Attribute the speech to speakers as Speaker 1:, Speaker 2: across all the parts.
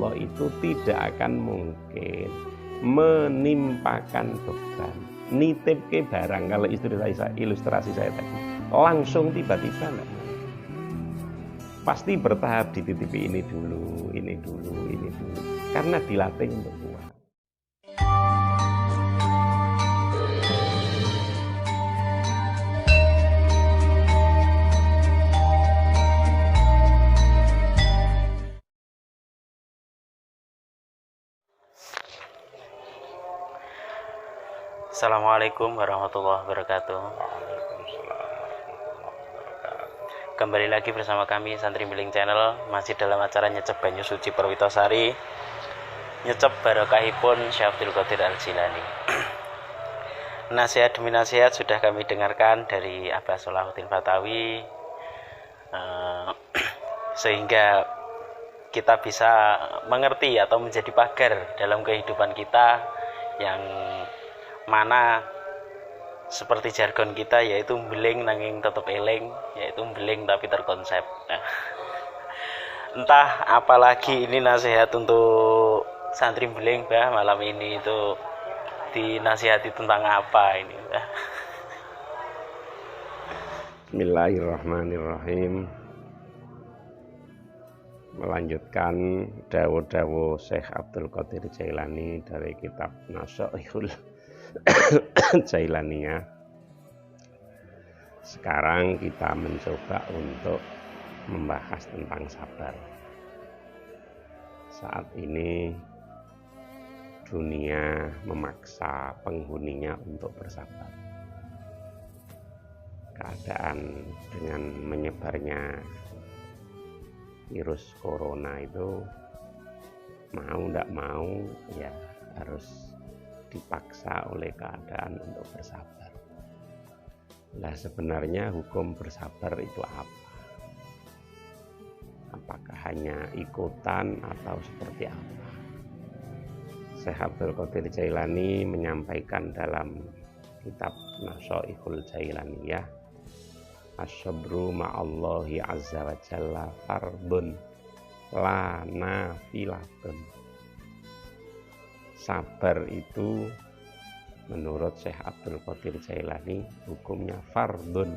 Speaker 1: Allah itu tidak akan mungkin menimpakan beban, nitip ke barang. Kalau ilustrasi saya tadi langsung tiba-tiba enggak. Pasti bertahap, dititipi ini dulu, ini dulu, ini dulu, karena dilatih untuk kuat.
Speaker 2: Assalamualaikum warahmatullahi wabarakatuh. Kembali lagi bersama kami Santri Miling Channel, masih dalam acara nyecep banyu suci Perwitosari, nyecep barokahipun Syekh Abdul Qadir Al-Jilani. Nasihat demi nasihat sudah kami dengarkan dari Abah Salahuddin Fatawi, sehingga kita bisa mengerti atau menjadi pagar dalam kehidupan kita, yang mana seperti jargon kita yaitu beling nanging tetep eling, yaitu beling tapi terkonsep. Entah apalagi ini nasihat untuk santri beling, Bah, malam ini itu dinasihati tentang apa ini, Bah?
Speaker 1: Bismillahirrahmanirrahim. Melanjutkan dawuh-dawuh Syekh Abdul Qadir Jailani dari kitab Nashaihul Jailaniyah. Sekarang kita mencoba untuk membahas tentang sabar. Saat ini dunia memaksa penghuninya untuk bersabar. Keadaan dengan menyebarnya virus corona itu mau tidak mau ya harus dipaksa oleh keadaan untuk bersabar. Nah, sebenarnya hukum bersabar itu apa? Apakah hanya ikutan atau seperti apa? Syekh Abdul Qadir Jailani menyampaikan dalam kitab Nashaihul Jailaniyah, as-sabru ma'allahi azza wa jalla fardun la nafilatun. Sabar itu menurut Syekh Abdul Qadir Jailani hukumnya fardun,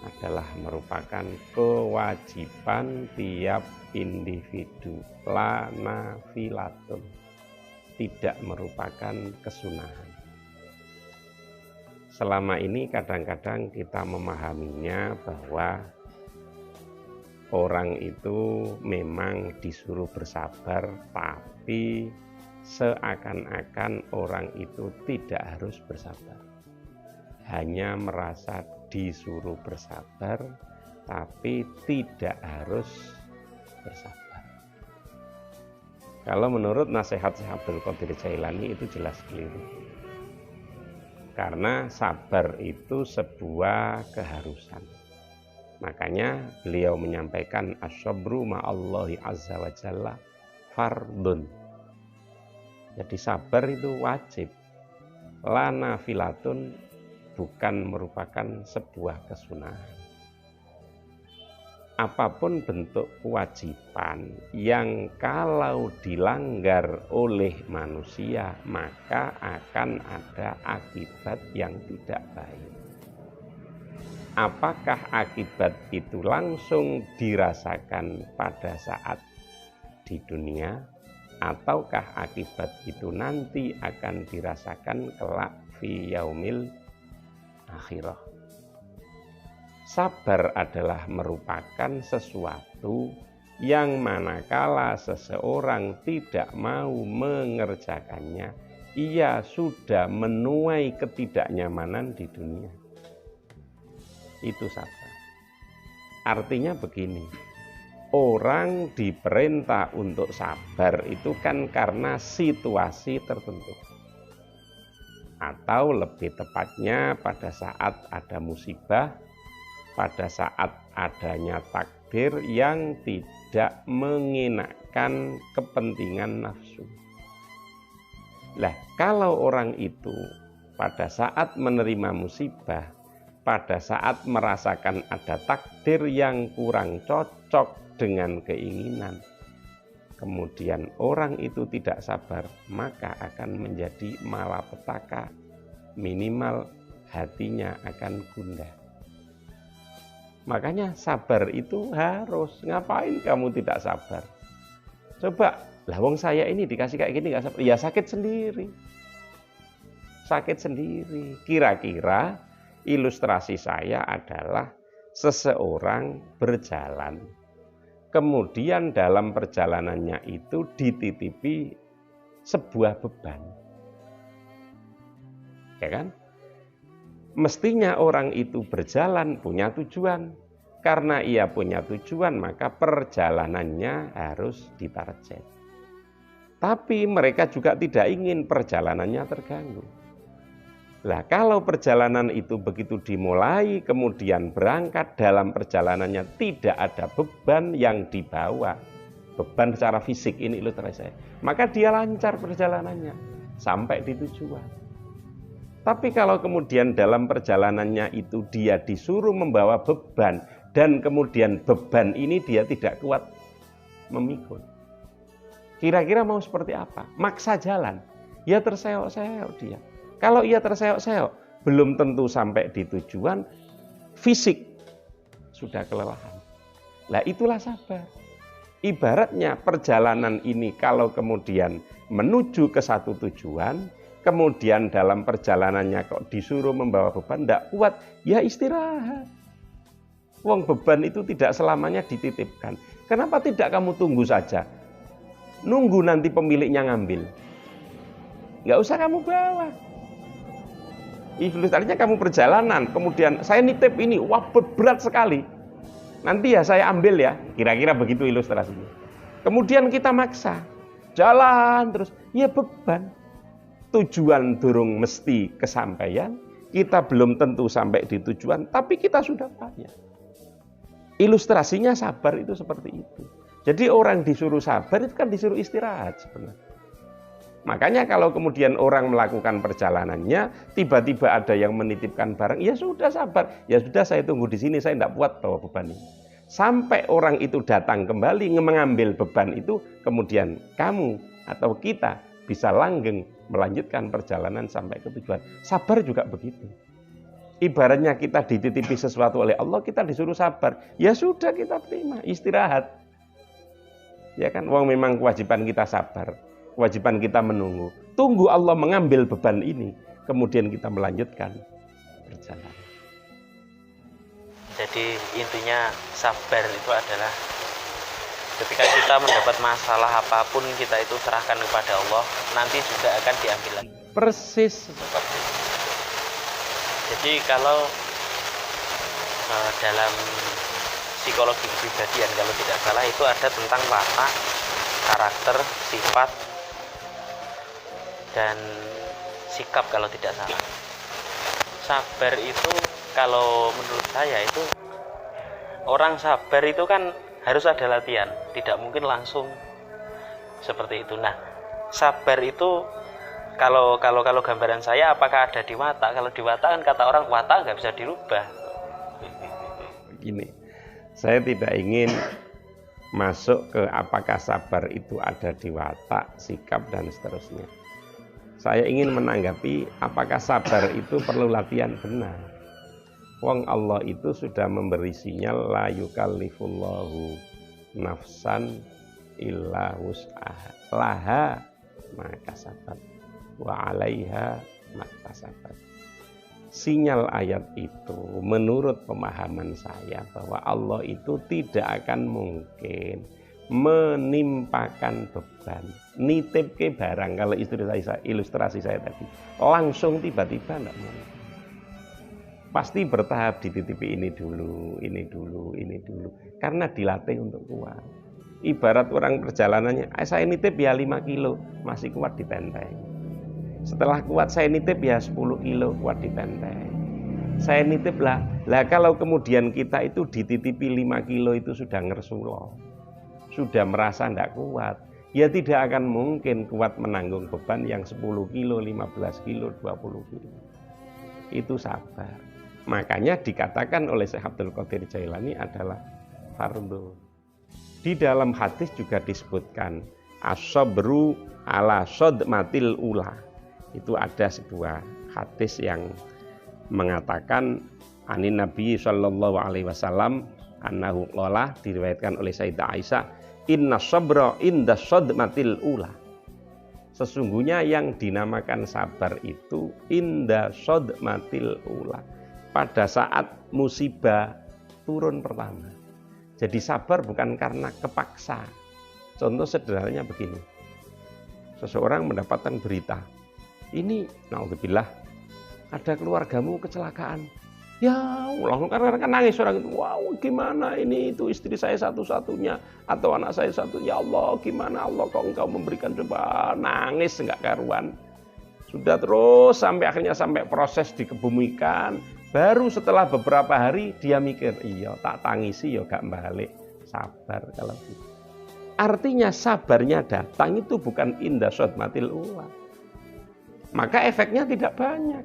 Speaker 1: adalah merupakan kewajiban tiap individu, la nafilatun, tidak merupakan kesunahan. Selama ini kadang-kadang kita memahaminya bahwa orang itu memang disuruh bersabar, tapi seakan-akan orang itu tidak harus bersabar, hanya merasa disuruh bersabar tapi tidak harus bersabar. Kalau menurut nasihat Syekh Abdul Qadir Jailani itu jelas keliru, karena sabar itu sebuah keharusan. Makanya beliau menyampaikan as-sabru ma'allahi azza wa jalla fardun. Jadi sabar itu wajib, la nafilatun, bukan merupakan sebuah kesunahan. Apapun bentuk kewajiban yang kalau dilanggar oleh manusia maka akan ada akibat yang tidak baik. Apakah akibat itu langsung dirasakan pada saat di dunia, ataukah akibat itu nanti akan dirasakan kelak fi yaumil akhirah? Sabar adalah merupakan sesuatu yang manakala seseorang tidak mau mengerjakannya, ia sudah menuai ketidaknyamanan di dunia. Itu sabar. Artinya begini, orang diperintah untuk sabar itu kan karena situasi tertentu, atau lebih tepatnya pada saat ada musibah, pada saat adanya takdir yang tidak mengenakan kepentingan nafsu. Lah, kalau orang itu pada saat menerima musibah, pada saat merasakan ada takdir yang kurang cocok dengan keinginan, kemudian orang itu tidak sabar, maka akan menjadi malapetaka, minimal hatinya akan gundah. Makanya sabar itu harus. Ngapain kamu tidak sabar? Coba, lah wong saya ini dikasih kayak gini nggak sabar. Ya sakit sendiri. Sakit sendiri. Kira-kira ilustrasi saya adalah seseorang berjalan. Kemudian dalam perjalanannya itu dititipi sebuah beban. Ya kan? Mestinya orang itu berjalan punya tujuan. Karena ia punya tujuan, maka perjalanannya harus ditarget. Tapi mereka juga tidak ingin perjalanannya terganggu. Nah, kalau perjalanan itu begitu dimulai, kemudian berangkat, dalam perjalanannya tidak ada beban yang dibawa. Beban secara fisik, ini ilustrasi saya. Maka dia lancar perjalanannya sampai di tujuan. Tapi kalau kemudian dalam perjalanannya itu dia disuruh membawa beban, dan kemudian beban ini dia tidak kuat memikul. Kira-kira mau seperti apa? Maksa jalan. Ya terseok-seok dia. Kalau ia terseok-seok, belum tentu sampai di tujuan, fisik sudah kelelahan. Nah, itulah sabar. Ibaratnya perjalanan ini kalau kemudian menuju ke satu tujuan, kemudian dalam perjalanannya kok disuruh membawa beban, tidak kuat, ya istirahat. Wong beban itu tidak selamanya dititipkan. Kenapa tidak kamu tunggu saja? Nunggu nanti pemiliknya ngambil. Nggak usah kamu bawa. Ilustrasinya kamu perjalanan, kemudian saya nitip ini, wah berat sekali. Nanti ya saya ambil ya, kira-kira begitu ilustrasinya. Kemudian kita maksa, jalan terus, ya beban. Tujuan durung mesti kesampaian, kita belum tentu sampai di tujuan, tapi kita sudah payah. Ilustrasinya sabar itu seperti itu. Jadi orang disuruh sabar itu kan disuruh istirahat sebenarnya. Makanya kalau kemudian orang melakukan perjalanannya, tiba-tiba ada yang menitipkan barang, ya sudah sabar, ya sudah saya tunggu di sini, saya tidak kuat bawa beban ini. Sampai orang itu datang kembali mengambil beban itu, kemudian kamu atau kita bisa langgeng melanjutkan perjalanan sampai ke tujuan. Sabar juga begitu. Ibaratnya kita dititipi sesuatu oleh Allah, kita disuruh sabar. Ya sudah kita terima, istirahat. Ya kan, wong memang kewajiban kita sabar. Kewajiban kita menunggu. Tunggu Allah mengambil beban ini, kemudian kita melanjutkan perjalanan.
Speaker 2: Jadi intinya sabar itu adalah ketika kita mendapat masalah apapun, kita itu serahkan kepada Allah, nanti juga akan diambil lagi.
Speaker 1: Persis
Speaker 2: seperti itu. Jadi kalau dalam psikologi kepribadian kalau tidak salah itu ada tentang watak, karakter, sifat, dan sikap kalau tidak salah. Sabar itu kalau menurut saya itu, orang sabar itu kan harus ada latihan, tidak mungkin langsung seperti itu. Nah, sabar itu kalau gambaran saya, apakah ada di watak? Kalau di watak kan kata orang watak nggak bisa dirubah.
Speaker 1: Gini, saya tidak ingin masuk ke apakah sabar itu ada di watak, sikap dan seterusnya. Saya ingin menanggapi apakah sabar itu perlu latihan benar. Wong Allah itu sudah memberi sinyal la yukallifullahu nafsan illa wus'aha laha maka sabat wa 'alaiha maktasabat. Sinyal ayat itu menurut pemahaman saya bahwa Allah itu tidak akan mungkin menimpakan beban, nitip ke barang, kalau ilustrasi saya tadi langsung tiba-tiba enggak mungkin. Pasti bertahap, dititipi ini dulu, ini dulu, ini dulu, karena dilatih untuk kuat. Ibarat orang perjalanannya, saya nitip ya 5 kilo, masih kuat ditenteng. Setelah kuat saya nitip ya 10 kilo, kuat ditenteng. Saya nitip lah kalau kemudian kita itu dititipi 5 kilo itu sudah ngersuloh, sudah merasa tidak kuat, ya tidak akan mungkin kuat menanggung beban yang 10 kilo, 15 kilo, 20 kilo. Itu sabar. Makanya dikatakan oleh Syekh Abdul Qadir Jailani adalah fardhu. Di dalam hadis juga disebutkan as-sabru ala sodmatil ula. Itu ada sebuah hadis yang mengatakan anin Nabi sallallahu alaihi wasallam annahu qala, diriwayatkan oleh Sayyidah Aisyah, inna sabra inda sodmatil ula. Sesungguhnya yang dinamakan sabar itu inda sodmatil ula, pada saat musibah turun pertama. Jadi sabar bukan karena kepaksa. Contoh sederhananya begini, seseorang mendapatkan berita, ini naudzubillah ada keluargamu kecelakaan. Ya Allah, karena nangis orang itu, wow gimana ini, itu istri saya satu-satunya atau anak saya satu, ya Allah gimana Allah kok engkau memberikan, coba nangis enggak karuan. Sudah terus sampai akhirnya sampai proses dikebumikan, baru setelah beberapa hari dia mikir, iya tak tangisi ya gak balik, sabar kalau gitu. Artinya sabarnya datang itu bukan inda sodmatil ula, maka efeknya tidak banyak.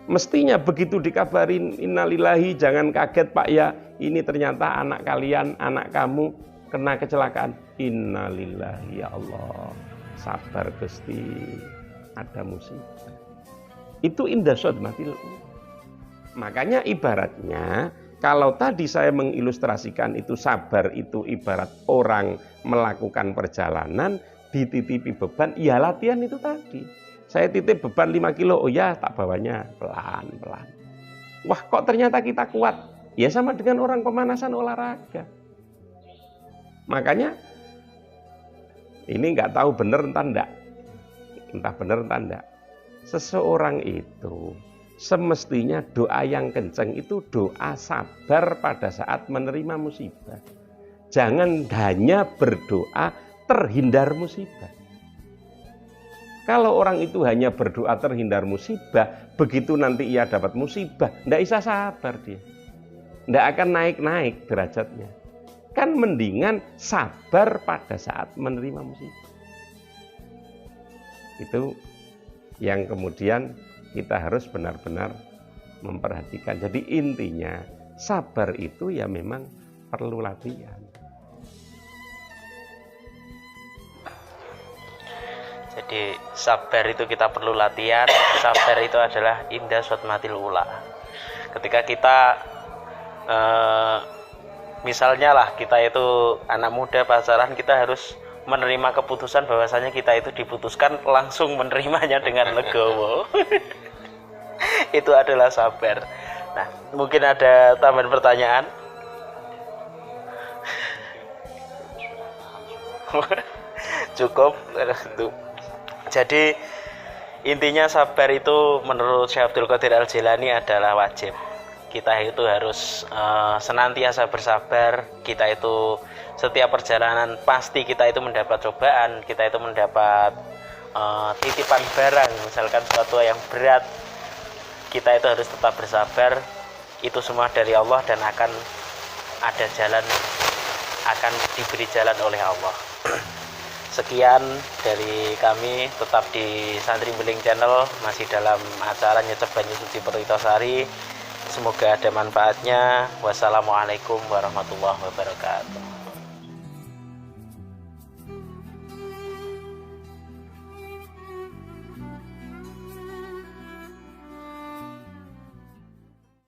Speaker 1: Mestinya begitu dikabarin innalillahi, jangan kaget Pak ya, ini ternyata anak kalian, anak kamu kena kecelakaan. Innalillahi ya Allah, sabar Gusti, ada musibah. Itu indah sodmatil. Makanya ibaratnya kalau tadi saya mengilustrasikan itu sabar itu ibarat orang melakukan perjalanan dititipi beban, ya latihan itu tadi. Saya titip beban 5 kilo, oh ya tak bawanya pelan-pelan. Wah kok ternyata kita kuat. Ya sama dengan orang pemanasan olahraga. Makanya ini nggak tahu bener entah enggak. Entah bener entah enggak. Seseorang itu semestinya doa yang kenceng itu doa sabar pada saat menerima musibah. Jangan hanya berdoa terhindar musibah. Kalau orang itu hanya berdoa terhindar musibah, begitu nanti ia dapat musibah, tidak bisa sabar dia. Tidak akan naik-naik derajatnya. Kan mendingan sabar pada saat menerima musibah. Itu yang kemudian kita harus benar-benar memperhatikan. Jadi intinya sabar itu ya memang perlu latihan.
Speaker 2: Jadi sabar itu kita perlu latihan. Sabar itu adalah indah sodmatil ula. Ketika kita misalnya lah kita itu anak muda pacaran, kita harus menerima keputusan bahwasanya kita itu diputuskan, langsung menerimanya dengan legowo. Itu adalah sabar. Nah, mungkin ada tambahan pertanyaan. Cukup. Jadi intinya sabar itu menurut Syekh Abdul Qadir Al-Jilani adalah wajib. Kita itu harus senantiasa bersabar. Kita itu setiap perjalanan pasti kita itu mendapat cobaan, kita itu mendapat titipan barang, misalkan sesuatu yang berat. Kita itu harus tetap bersabar. Itu semua dari Allah dan akan ada jalan, akan diberi jalan oleh Allah. Sekian dari kami, tetap di Santri Beling Channel, masih dalam acara Nyecep Banyu Suci Perwitasari. Semoga ada manfaatnya. Wassalamualaikum warahmatullahi wabarakatuh.